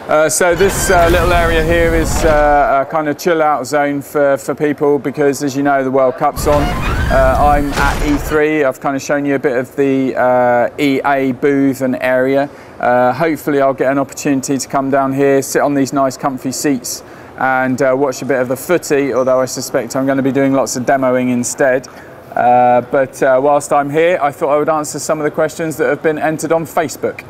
So this little area here is a kind of chill out zone for people because, as you know, the World Cup's on. I'm at E3. I've kind of shown you a bit of the EA booth and area. Hopefully I'll get an opportunity to come down here, sit on these nice comfy seats and watch a bit of the footy, although I suspect I'm going to be doing lots of demoing instead. But whilst I'm here, I thought I would answer some of the questions that have been entered on Facebook.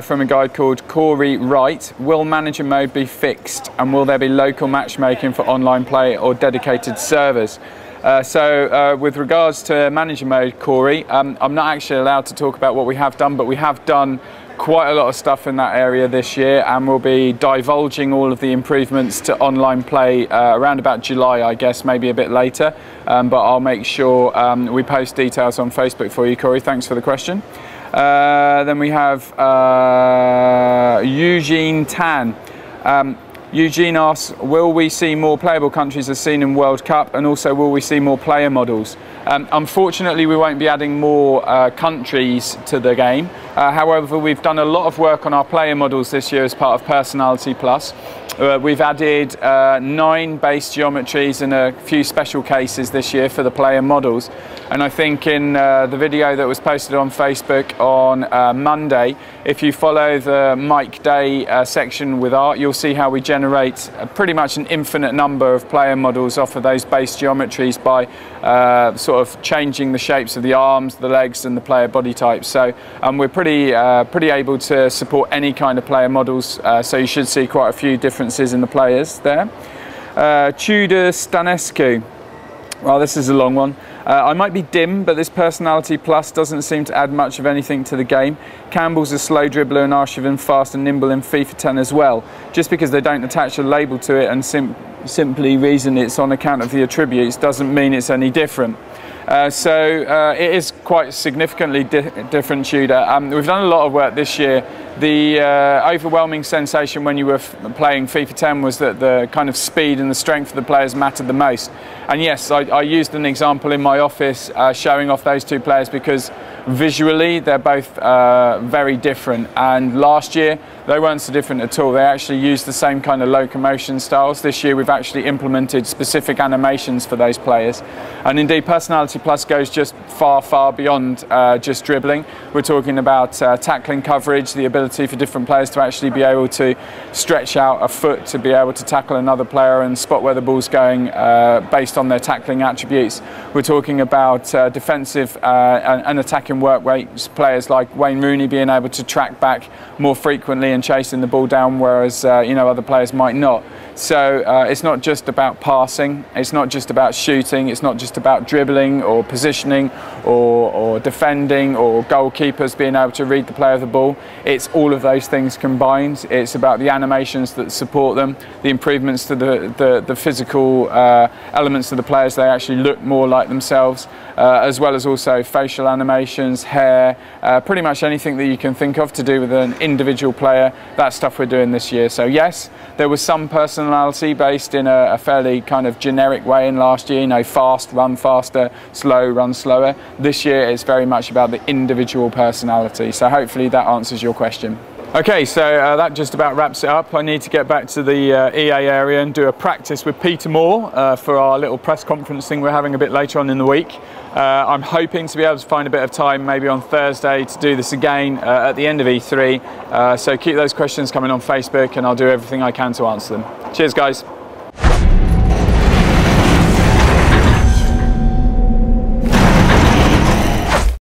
From a guy called Corey Wright. Will manager mode be fixed, and will there be local matchmaking for online play or dedicated servers? With regards to manager mode, Corey, I'm not actually allowed to talk about what we have done, but we have done quite a lot of stuff in that area this year, and we'll be divulging all of the improvements to online play around about July, I guess, maybe a bit later, but I'll make sure we post details on Facebook for you, Corey. Thanks for the question. Then we have Eugene Tan. Eugene asks, will we see more playable countries as seen in World Cup, and also will we see more player models? Unfortunately, we won't be adding more countries to the game. However, we've done a lot of work on our player models this year as part of Personality Plus. We've added 9 base geometries and a few special cases this year for the player models. And I think in the video that was posted on Facebook on Monday, if you follow the Mike Day section with art, you'll see how we generate pretty much an infinite number of player models off of those base geometries by sort of changing the shapes of the arms, the legs and the player body types. So we're pretty able to support any kind of player models, so you should see quite a few differences in the players there. Tudor Stanescu. Well, this is a long one. I might be dim, but this Personality Plus doesn't seem to add much of anything to the game. Campbell's a slow dribbler and Arshavin fast and nimble in FIFA 10 as well. Just because they don't attach a label to it and simply reason it's on account of the attributes doesn't mean it's any different. It is quite significantly different, Tudor. We've done a lot of work this year. The overwhelming sensation when you were playing FIFA 10 was that the kind of speed and the strength of the players mattered the most. And yes, I used an example in my office showing off those two players because visually they're both very different, and last year they weren't so different at all. They actually used the same kind of locomotion styles. This year we've actually implemented specific animations for those players, and indeed Personality Plus goes just far beyond just dribbling. We're talking about tackling coverage, the ability for different players to actually be able to stretch out a foot to be able to tackle another player and spot where the ball's going based on their tackling attributes. We're talking about defensive and attacking work rates, players like Wayne Rooney being able to track back more frequently and chasing the ball down, whereas other players might not. So it's not just about passing, it's not just about shooting, it's not just about dribbling or positioning or defending or goalkeepers being able to read the play of the ball. It's all of those things combined. It's about the animations that support them, the improvements to the physical elements of the players. They actually look more like themselves, as well as also facial animations, hair, pretty much anything that you can think of to do with an individual player. That's stuff we're doing this year. So yes, there was some personality based in a fairly kind of generic way in last year, fast, run faster, slow, run slower. This year it's very much about the individual personality. So hopefully that answers your question. Okay, so that just about wraps it up. I need to get back to the EA area and do a practice with Peter Moore for our little press conference thing we're having a bit later on in the week. I'm hoping to be able to find a bit of time maybe on Thursday to do this again at the end of E3. So keep those questions coming on Facebook and I'll do everything I can to answer them. Cheers, guys.